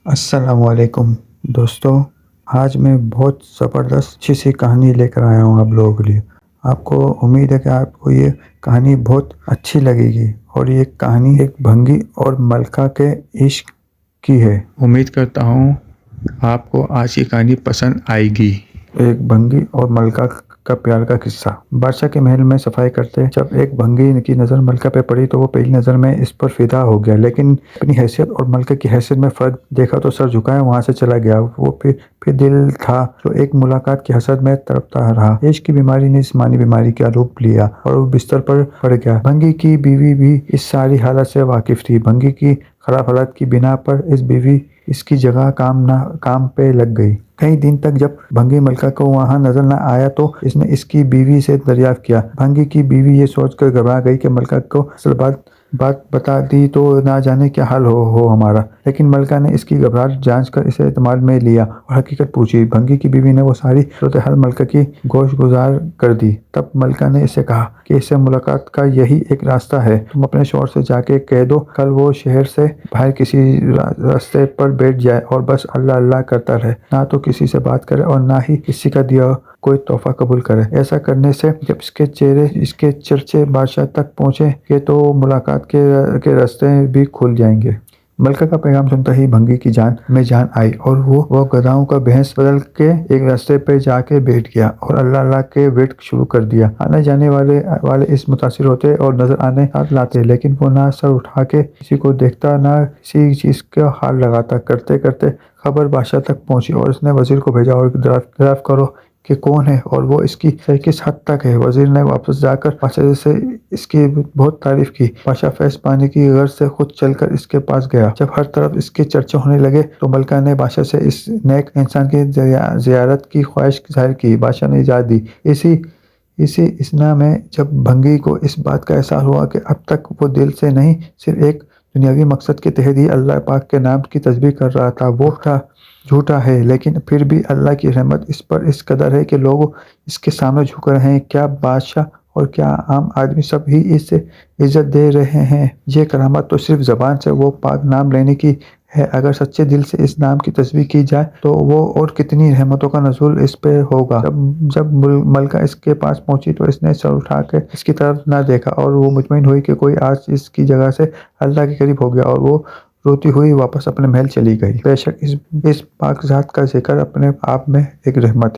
السلام علیکم دوستوں، آج میں بہت زبردست اچھی سی کہانی لے کر آیا ہوں آپ لوگوں کے لیے۔ آپ کو امید ہے کہ آپ کو یہ کہانی بہت اچھی لگے گی، اور یہ کہانی ایک بھنگی اور ملکہ کے عشق کی ہے۔ امید کرتا ہوں آپ کو آج کی کہانی پسند آئے گی۔ ایک بھنگی اور ملکہ کا پیار کا قصہ۔ بادشاہ کے محل میں صفائی کرتے جب ایک بھنگی کی نظر ملکہ پہ پڑی تو وہ پہلی نظر میں اس پر فدا ہو گیا، لیکن اپنی حیثیت اور ملکہ کی حیثیت میں فرق دیکھا تو سر جھکائے وہاں سے چلا گیا۔ وہ پھر دل تھا جو ایک ملاقات کی حسرت میں تڑپتا رہا۔ عشق کی بیماری نے جسمانی بیماری کا روپ لیا اور وہ بستر پر پڑ گیا۔ بھنگی کی بیوی بھی اس ساری حالت سے واقف تھی۔ بھنگی کی خراب حالت کی بنا پر اس بیوی اس کی جگہ کام پہ لگ گئی۔ کئی دن تک جب بھنگی ملکہ کو وہاں نظر نہ آیا تو اس نے اس کی بیوی سے دریافت کیا۔ بھنگی کی بیوی یہ سوچ کر گھبرا گئی کہ ملکہ کو اصل بات بتا دی تو نہ جانے کیا حال ہو ہمارا، لیکن ملکہ نے اس کی گھبراہٹ جانچ کر اسے اعتماد میں لیا اور حقیقت پوچھی۔ بھنگی کی بیوی نے وہ ساری صورتحال ملکہ کی گوش گزار کر دی۔ تب ملکہ نے اسے کہا کہ اس سے ملاقات کا یہی ایک راستہ ہے، تم اپنے شوہر سے جا کے کہہ دو کل وہ شہر سے باہر کسی راستے پر بیٹھ جائے اور بس اللہ اللہ کرتا رہے، نہ تو کسی سے بات کرے اور نہ ہی کسی کا دیا کوئی تحفہ قبول کرے۔ ایسا کرنے سے جب اس کے چرچے بادشاہ تک پہنچیں گے تو ملاقات کے راستے بھی کھل جائیں گے۔ ملکہ کا پیغام سنتا ہی بھنگی کی جان میں جان آئی اور وہ گدھاؤں کا بھینس بدل کے ایک راستے پہ جا کے بیٹھ گیا اور اللہ اللہ کے ورد شروع کر دیا۔ آنے جانے والے اس متاثر ہوتے اور نظر آنے ہاتھ لاتے، لیکن وہ نہ سر اٹھا کے کسی کو دیکھتا نہ کسی چیز کا حال لگاتا۔ کرتے کرتے خبر بادشاہ تک پہنچی اور اس نے وزیر کو بھیجا اور دریافت کرو کہ کون ہے اور وہ اس کی صحت کس حد تک ہے۔ وزیر نے واپس جا کر بادشاہ سے اس کی بہت تعریف کی۔ بادشاہ فیض پانے کی غرض سے خود چل کر اس کے پاس گیا۔ جب ہر طرف اس کے چرچے ہونے لگے تو ملکہ نے بادشاہ سے اس نیک انسان کی زیارت کی خواہش ظاہر کی۔ بادشاہ نے اجازت دی۔ اسی اثنا میں جب بھنگی کو اس بات کا احساس ہوا کہ اب تک وہ دل سے نہیں صرف ایک دنیاوی مقصد کے تحت ہی اللہ پاک کے نام کی تسبیح کر رہا تھا، وہ جھوٹا ہے لیکن پھر بھی اللہ کی رحمت اس پر اس قدر ہے کہ لوگ اس کے سامنے جھک رہے ہیں، کیا بادشاہ اور کیا عام آدمی سب ہی اسے عزت دے رہے ہیں۔ یہ کرامت تو صرف زبان سے وہ پاک نام لینے کی ہے، اگر سچے دل سے اس نام کی تسبیح کی جائے تو وہ اور کتنی رحمتوں کا نزول اس پہ ہوگا۔ جب ملکہ اس کے پاس پہنچی تو اس نے سر اٹھا کے اس کی طرف نہ دیکھا اور وہ مطمئن ہوئی کہ کوئی آج اس کی جگہ سے اللہ کے قریب ہو گیا اور وہ روتی ہوئی واپس اپنے محل چلی گئی۔ بے شک اس پاک ذات کا ذکر اپنے آپ میں ایک رحمت ہے۔